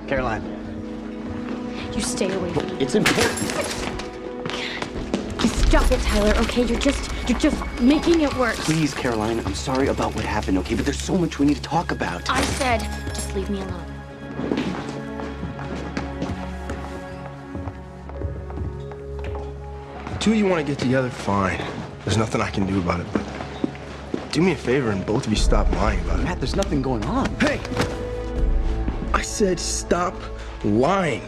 Caroline. You stay away from me. It's important. Just stop it, Tyler, okay? You're just making it worse. Please, Caroline, I'm sorry about what happened, okay? But there's so much we need to talk about. I said, just leave me alone. The two of you want to get together, fine. There's nothing I can do about it, but do me a favor and both of you stop lying about it. Matt, there's nothing going on. Hey! I said stop lying.